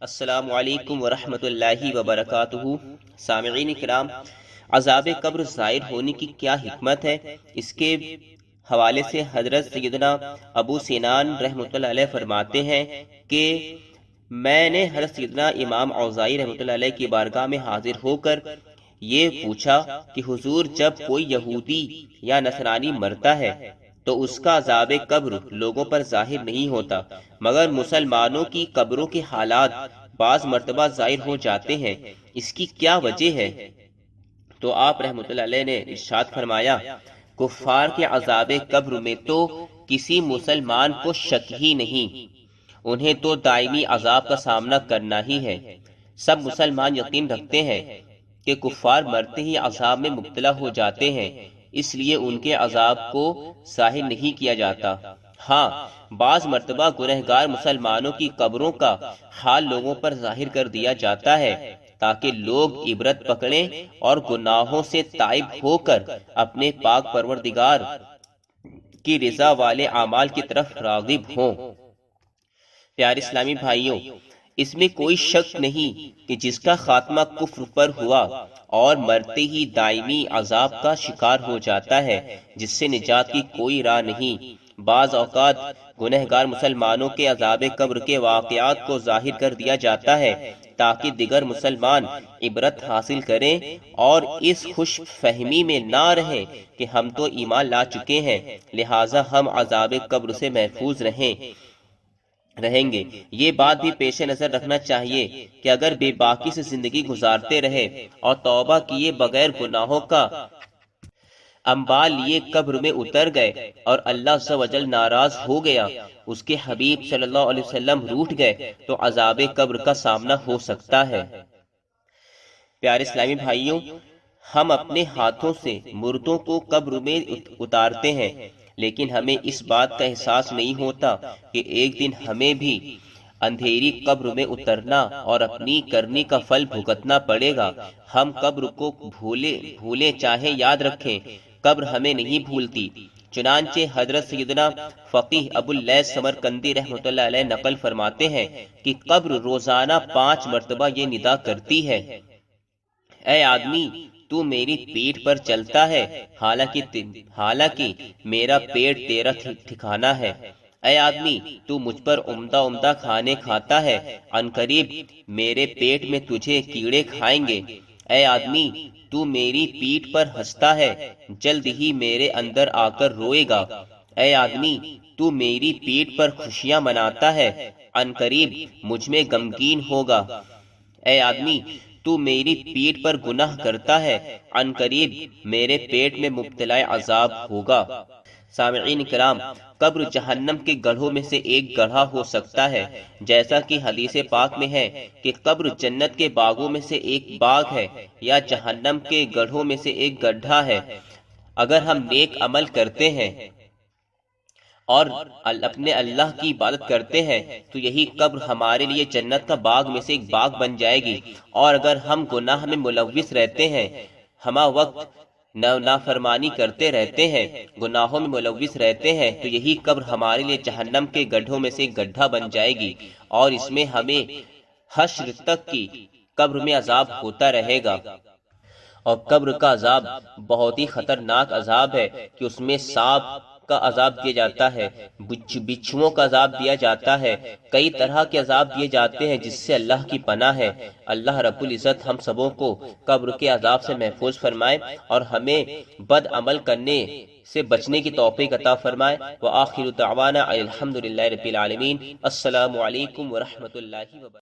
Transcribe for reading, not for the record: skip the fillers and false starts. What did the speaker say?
السلام علیکم ورحمۃ اللہ وبرکاتہ۔ سامعین کرام، عذاب قبر ظاہر ہونے کی کیا حکمت ہے، اس کے حوالے سے حضرت سیدنا ابو سنان رحمۃ اللہ علیہ فرماتے ہیں کہ میں نے حضرت سیدنا امام اوزاعی رحمۃ اللہ علیہ کی بارگاہ میں حاضر ہو کر یہ پوچھا کہ حضور، جب کوئی یہودی یا نصرانی مرتا ہے تو اس کا عذاب قبر لوگوں پر ظاہر نہیں ہوتا، مگر مسلمانوں کی قبروں کے حالات بعض مرتبہ ظاہر ہو جاتے ہیں، اس کی کیا وجہ ہے؟ تو آپ رحمۃ اللہ علیہ نے ارشاد فرمایا، کفار کے عذاب قبر میں تو کسی مسلمان کو شک ہی نہیں، انہیں تو دائمی عذاب کا سامنا کرنا ہی ہے۔ سب مسلمان یقین رکھتے ہیں کہ کفار مرتے ہی عذاب میں مبتلا ہو جاتے ہیں، اس لیے ان کے عذاب کو ظاہر نہیں کیا جاتا۔ ہاں، بعض مرتبہ گنہگار مسلمانوں کی قبروں کا حال لوگوں پر ظاہر کر دیا جاتا ہے تاکہ لوگ عبرت پکڑیں اور گناہوں سے تائب ہو کر اپنے پاک پروردگار کی رضا والے اعمال کی طرف راغب ہوں۔ پیارے اسلامی بھائیوں، اس میں کوئی شک نہیں کہ جس کا خاتمہ کفر پر ہوا اور مرتے ہی دائمی عذاب کا شکار ہو جاتا ہے، جس سے نجات کی کوئی راہ نہیں۔ بعض اوقات گنہگار مسلمانوں کے عذاب قبر کے واقعات کو ظاہر کر دیا جاتا ہے تاکہ دیگر مسلمان عبرت حاصل کریں اور اس خوش فہمی میں نہ رہیں کہ ہم تو ایمان لا چکے ہیں، لہٰذا ہم عذاب قبر سے محفوظ رہیں گے۔ یہ بات بھی پیش نظر رکھنا چاہیے کہ اگر بے باکی سے زندگی گزارتے رہے اور توبہ کیے بغیر گناہوں کا انبار لیے قبر میں اتر گئے اور اللہ عز و جل ناراض ہو گیا، اس کے حبیب صلی اللہ علیہ وسلم روٹھ گئے، تو عذاب قبر کا سامنا ہو سکتا ہے۔ پیارے اسلامی بھائیوں، ہم اپنے ہاتھوں سے مردوں کو قبر میں اتارتے ہیں، لیکن ہمیں اس بات کا احساس نہیں ہوتا کہ ایک دن ہمیں بھی اندھیری قبر میں اترنا اور اپنی کرنی کا پھل بھگتنا پڑے گا۔ ہم قبر کو بھولے چاہے یاد رکھیں، قبر ہمیں نہیں بھولتی۔ چنانچہ حضرت سیدنا فقیہ ابو اللیث سمرقندی رحمۃ اللہ علیہ نقل فرماتے ہیں کہ قبر روزانہ 5 مرتبہ یہ ندا کرتی ہے، اے آدمی، تو میری پیٹھ پر چلتا ہے، حالانکہ میرا پیٹ تیرا ٹھکانہ ہے۔ اے آدمی، تو مجھ پر عمدہ کھانے کھاتا ہے، عنقریب میرے پیٹ میں تجھے کیڑے کھائیں گے۔ اے آدمی، تو میری پیٹھ پر ہنستا ہے، جلد ہی میرے اندر آ کر روئے گا۔ اے آدمی، تو میری پیٹھ پر خوشیاں مناتا ہے، عنقریب مجھ میں غمگین ہوگا۔ اے آدمی، تو میری پیٹھ پر گناہ کرتا ہے، عنقریب میرے پیٹ میں مبتلا عذاب ہوگا۔ سامعین کرام، قبر جہنم کے گڑھوں میں سے ایک گڑھا ہو سکتا ہے، جیسا کہ حدیث پاک میں ہے کہ قبر جنت کے باغوں میں سے ایک باغ ہے یا جہنم کے گڑھوں میں سے ایک گڈھا ہے۔ اگر ہم نیک عمل کرتے ہیں اور اپنے اللہ کی عبادت کرتے ہیں تو یہی قبر ہمارے لیے جنت کا باغ میں سے ایک باغ بن جائے گی، اور اگر ہم گناہ میں ملوث رہتے ہیں، ہمہ وقت نافرمانی کرتے رہتے ہیں، گناہوں میں ملوث رہتے ہیں، تو یہی قبر ہمارے لیے جہنم کے گڈھوں میں سے ایک گڈھا بن جائے گی، اور اس میں ہمیں حشر تک کی قبر میں عذاب ہوتا رہے گا۔ اور قبر کا عذاب بہت ہی خطرناک عذاب ہے کہ اس میں سانپ کا عذاب دیا جاتا ہے، بچھوؤں کا عذاب دیا جاتا ہے، کئی طرح کے عذاب دیے جاتے ہیں جس سے اللہ کی پناہ ہے۔ اللہ رب العزت ہم سبوں کو قبر کے عذاب سے محفوظ فرمائے اور ہمیں بد عمل کرنے سے بچنے کی توفیق عطا فرمائے۔ وآخر دعوانا الحمدللہ رب العالمین۔ السلام علیکم ورحمۃ اللہ وبرکاتہ۔